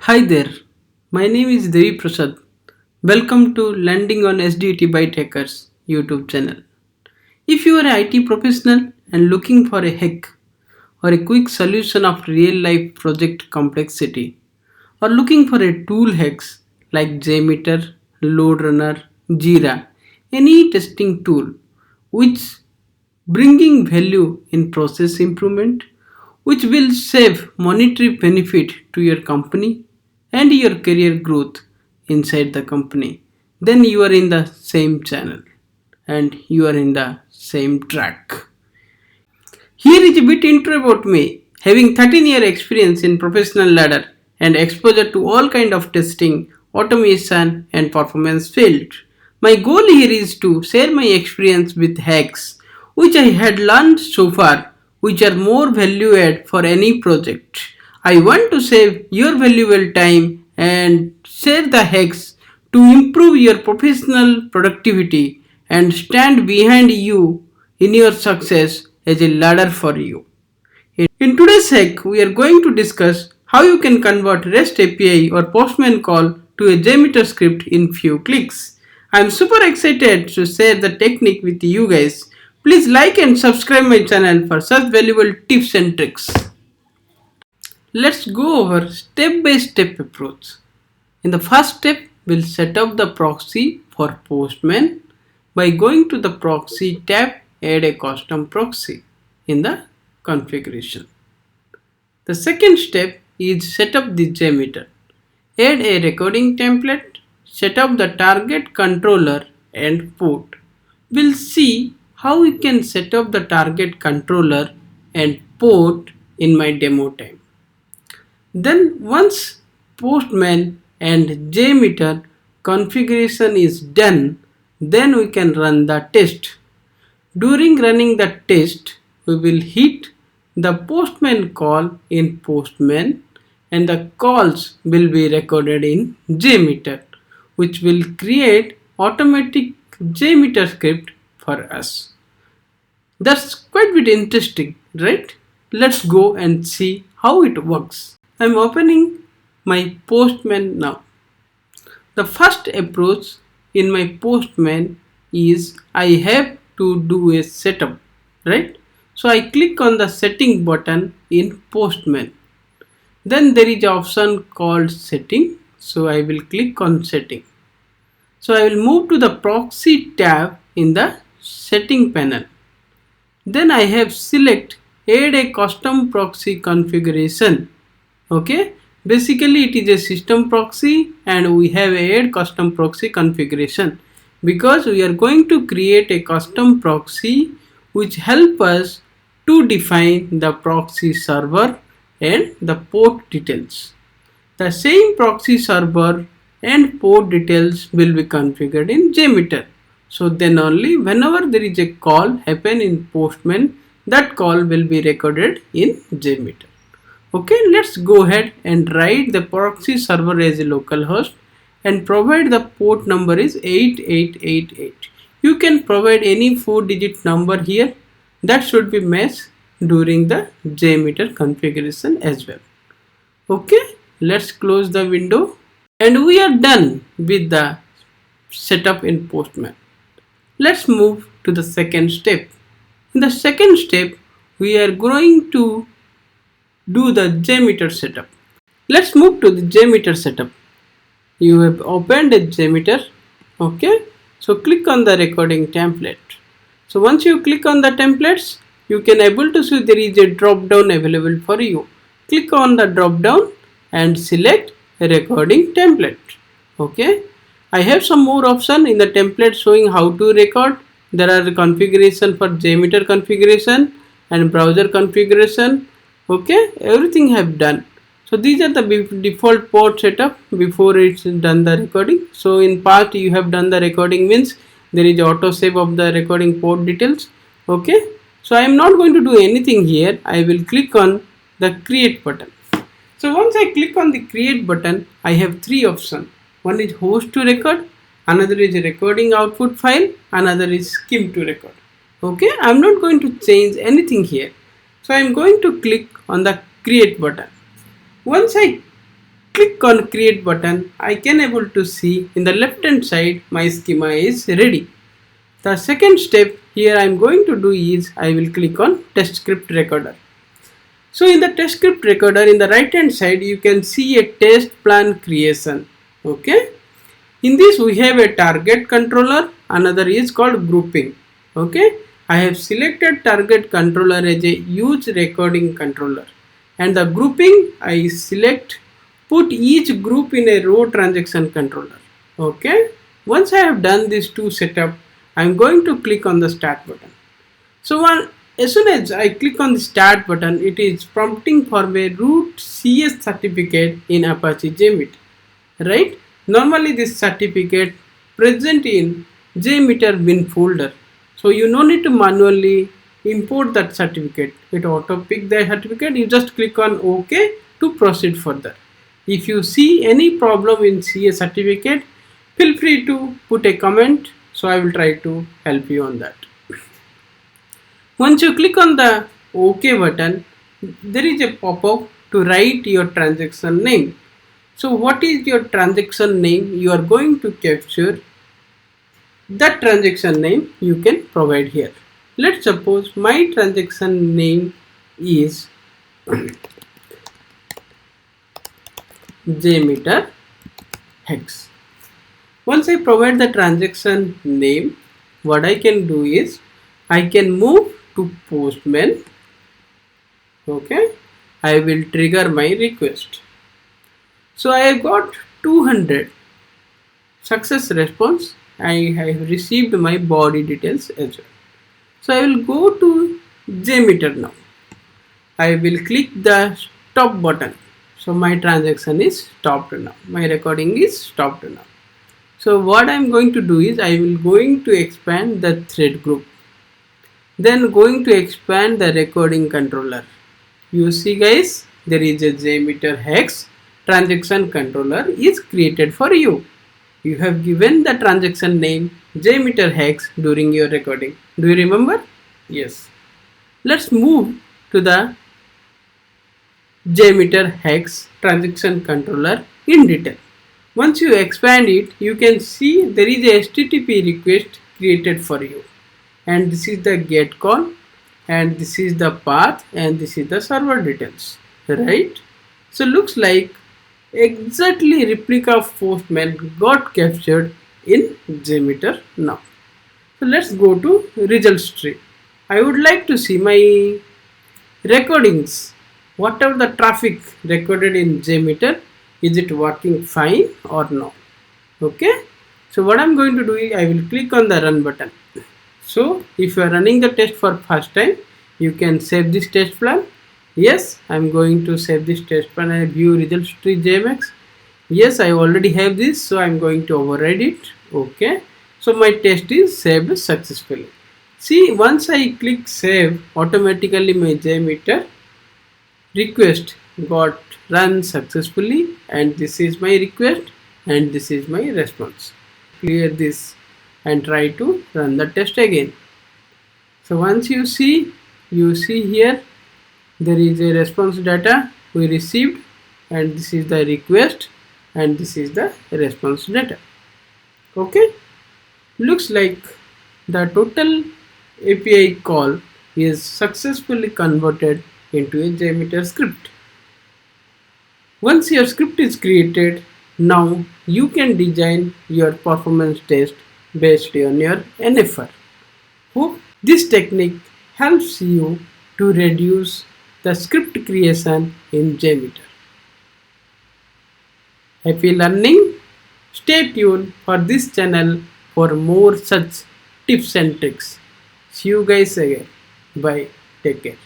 Hi there, my name is Devi Prasad. Welcome to Landing on SDT by Hackers YouTube channel. If you are an IT professional and looking for a hack or a quick solution of real life project complexity, or looking for a tool hacks like Jmeter, LoadRunner, Jira, any testing tool which bringing value in process improvement, which will save monetary benefit to your company and your career growth inside the company, then you are in the same channel and you are in the same track. Here is a bit intro about me. Having 13-year experience in professional ladder and exposure to all kind of testing, automation and performance field. My goal here is to share my experience with hacks which I had learned so far which are more value add for any project. I want to save your valuable time and share the hacks to improve your professional productivity and stand behind you in your success as a ladder for you. In today's hack, we are going to discuss how you can convert REST API or Postman call to a Jmeter script in few clicks. I am super excited to share the technique with you guys. Please like and subscribe my channel for such valuable tips and tricks. Let's go over step by step approach. In the first step, we'll set up the proxy for Postman by going to the proxy tab, add a custom proxy in the configuration. The second step is set up the Jmeter. Add a recording template, set up the target controller and port. We'll see how we can set up the target controller and port in my demo time. Then once Postman and Jmeter configuration is done, then we can run the test. During running the test, we will hit the Postman call in Postman and the calls will be recorded in Jmeter, which will create automatic Jmeter script for us. That's quite a bit interesting, right? Let's go and see how it works. I'm opening my Postman now. The first approach in my Postman is I have to do a setup, right? So I click on the setting button in Postman. Then there is an option called setting. So I will click on setting. So I will move to the proxy tab in the setting panel. Then I have select add a custom proxy configuration. Okay, basically it is a system proxy and we have add custom proxy configuration because we are going to create a custom proxy which help us to define the proxy server and the port details. The same proxy server and port details will be configured in Jmeter. So then only whenever there is a call happen in Postman, that call will be recorded in Jmeter. Okay, let's go ahead and write the proxy server as a localhost and provide the port number is 8888. You can provide any 4-digit number here that should be matched during the Jmeter configuration as well. Okay, let's close the window and we are done with the setup in Postman. Let's move to the second step. In the second step, we are going to do the Jmeter setup. Let's move to the Jmeter setup. You have opened a Jmeter. Okay, so click on the recording template. So once you click on the templates, you can able to see there is a drop down available for you. Click on the drop down and select a recording template. Okay, I have some more option in the template showing how to record. There are configuration for Jmeter configuration and browser configuration. Okay, everything have done. So these are the default port setup before it's done the recording. So in part you have done the recording means there is auto save of the recording port details. Okay, so I am not going to do anything here. I will click on the create button. So once I click on the create button, I have three options. One is host to record, another is recording output file, another is skim to record. Okay, I am not going to change anything here. So I am going to click on the create button. Once I click on create button, I can able to see in the left hand side my schema is ready. The second step here I am going to do is I will click on test script recorder. So in the test script recorder in the right hand side you can see a test plan creation. Okay. In this we have a target controller, another is called grouping. Okay. I have selected target controller as a use recording controller, and the grouping I select put each group in a row transaction controller. Okay. Once I have done these two setup, I am going to click on the start button. So as soon as I click on the start button, it is prompting for a root CS certificate in Apache Jmeter, right? Normally this certificate present in Jmeter bin folder. So you no need to manually import that certificate. It auto pick the certificate. You just click on OK to proceed further. If you see any problem in CS certificate, feel free to put a comment. So I will try to help you on that. Once you click on the OK button, there is a pop-up to write your transaction name. So what is your transaction name you are going to capture? That transaction name you can provide here. Let's suppose my transaction name is Jmeter hex. Once I provide the transaction name, what I can do is I can move to Postman. Okay, I will trigger my request. So I have got 200 success response. I have received my body details as well. So I will go to Jmeter now. I will click the stop button. So my transaction is stopped now. My recording is stopped now. So what I am going to do is I will going to expand the thread group. Then going to expand the recording controller. You see guys, there is a Jmeter hex transaction controller is created for you. You have given the transaction name Jmeter hex during your recording. Do you remember? Yes. Let's move to the Jmeter hex transaction controller in detail. Once you expand it, you can see there is a HTTP request created for you. And this is the get call, and this is the path, and this is the server details, right? So looks like exactly replica of Postman got captured in Jmeter now. So let's go to results tree. I would like to see my recordings, whatever the traffic recorded in Jmeter, is it working fine or no? Okay. So what I'm going to do is I will click on the run button. So if you are running the test for first time, you can save this test plan. Yes, I'm going to save this test plan and view results tree JMX. Yes, I already have this, so I'm going to override it. Okay. So my test is saved successfully. See, once I click save, automatically my Jmeter request got run successfully, and this is my request and this is my response. Clear this and try to run the test again. So once you see here there is a response data we received, and this is the request and this is the response data. Okay, looks like the total API call is successfully converted into a Jmeter script. Once your script is created, now you can design your performance test based on your NFR. Hope this technique helps you to reduce the script creation in Jmeter. Happy learning! Stay tuned for this channel for more such tips and tricks. See you guys again. Bye. Take care.